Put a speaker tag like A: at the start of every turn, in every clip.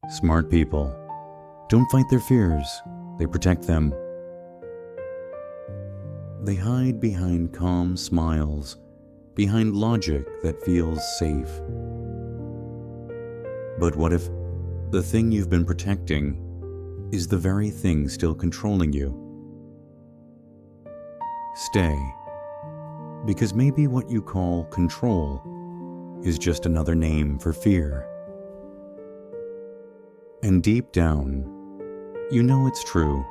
A: Smart people don't fight their fears, they protect them. They hide behind calm smiles, behind logic that feels safe. But what if the thing you've been protecting is the very thing still controlling you? Stay, because maybe what you call control is just another name for fear. And deep down, you know it's true.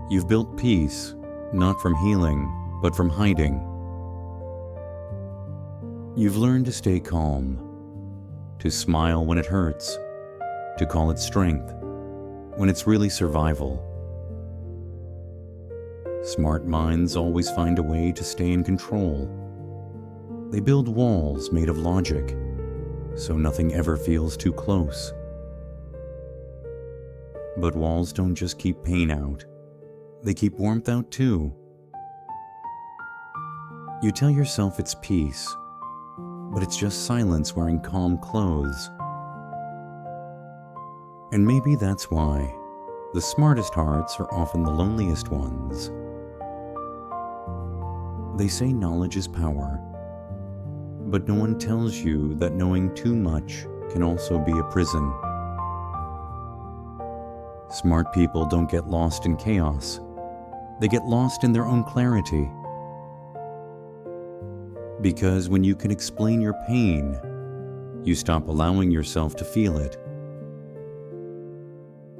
A: You've built peace, not from healing, but from hiding. You've learned to stay calm, to smile when it hurts, to call it strength when it's really survival. Smart minds always find a way to stay in control. They build walls made of logic, so nothing ever feels too close. But walls don't just keep pain out, they keep warmth out too. You tell yourself it's peace, but it's just silence wearing calm clothes. And maybe that's why the smartest hearts are often the loneliest ones. They say knowledge is power, but no one tells you that knowing too much can also be a prison. Smart people don't get lost in chaos. They get lost in their own clarity. Because when you can explain your pain, you stop allowing yourself to feel it.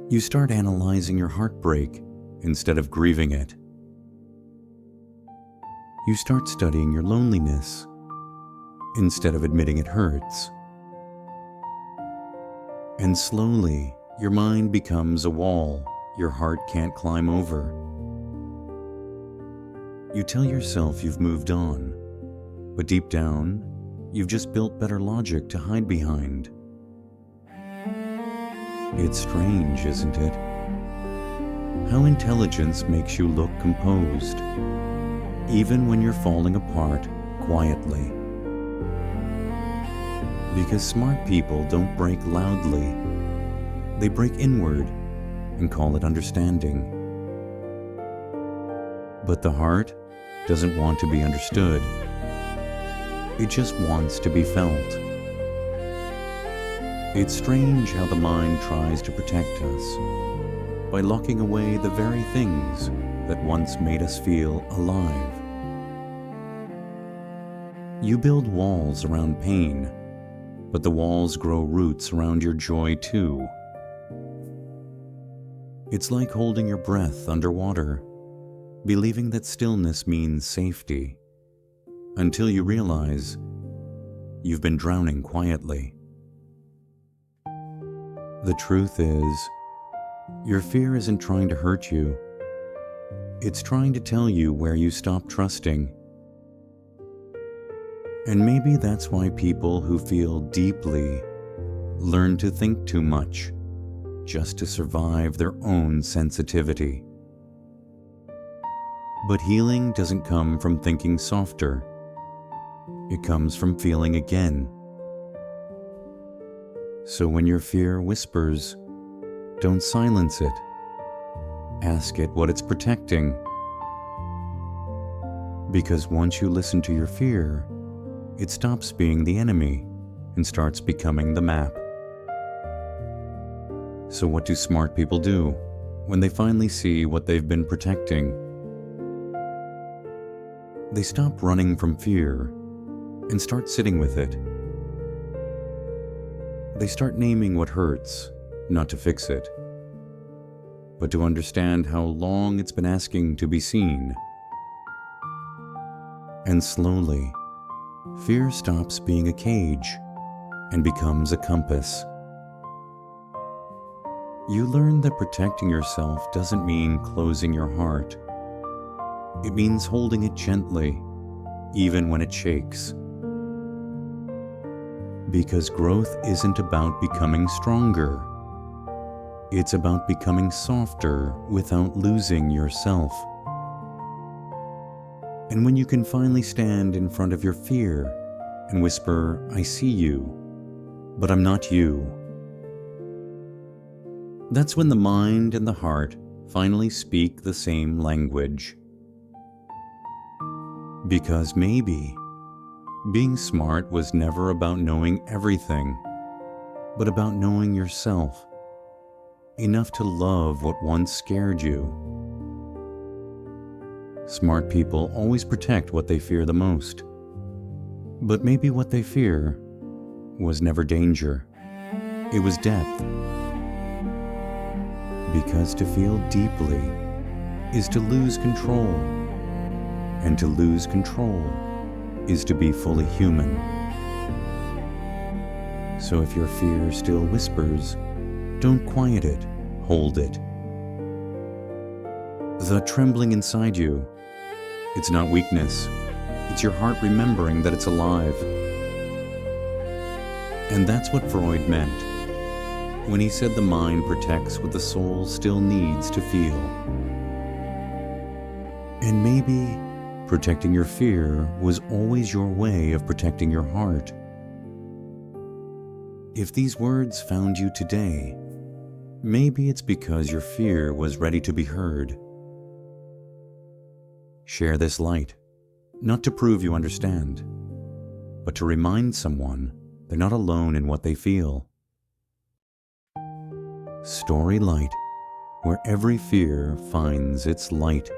A: You start analyzing your heartbreak instead of grieving it. You start studying your loneliness instead of admitting it hurts. And slowly, your mind becomes a wall your heart can't climb over. You tell yourself you've moved on, but deep down, you've just built better logic to hide behind. It's strange, isn't it? How intelligence makes you look composed, even when you're falling apart quietly. Because smart people don't break loudly. They break inward and call it understanding. But the heart doesn't want to be understood. It just wants to be felt. It's strange how the mind tries to protect us by locking away the very things that once made us feel alive. You build walls around pain, but the walls grow roots around your joy too. It's like holding your breath underwater, believing that stillness means safety, until you realize you've been drowning quietly. The truth is, your fear isn't trying to hurt you. It's trying to tell you where you stop trusting. And maybe that's why people who feel deeply learn to think too much, just to survive their own sensitivity. But healing doesn't come from thinking softer. It comes from feeling again. So when your fear whispers, don't silence it. Ask it what it's protecting. Because once you listen to your fear, it stops being the enemy and starts becoming the map. So what do smart people do when they finally see what they've been protecting? They stop running from fear and start sitting with it. They start naming what hurts, not to fix it, but to understand how long it's been asking to be seen. And slowly, fear stops being a cage and becomes a compass. You learn that protecting yourself doesn't mean closing your heart. It means holding it gently, even when it shakes. Because growth isn't about becoming stronger. It's about becoming softer without losing yourself. And when you can finally stand in front of your fear and whisper, "I see you, but I'm not you," That's when the mind and the heart finally speak the same language. Because maybe being smart was never about knowing everything, but about knowing yourself, enough to love what once scared you. Smart people always protect what they fear the most, but maybe what they fear was never danger, it was depth. Because to feel deeply is to lose control, and to lose control is to be fully human. So if your fear still whispers, don't quiet it, hold it. The trembling inside you, it's not weakness, it's your heart remembering that it's alive. And that's what Freud meant when he said the mind protects what the soul still needs to feel. And maybe protecting your fear was always your way of protecting your heart. If these words found you today, maybe it's because your fear was ready to be heard. Share this light, not to prove you understand, but to remind someone they're not alone in what they feel. Story light, where every fear finds its light.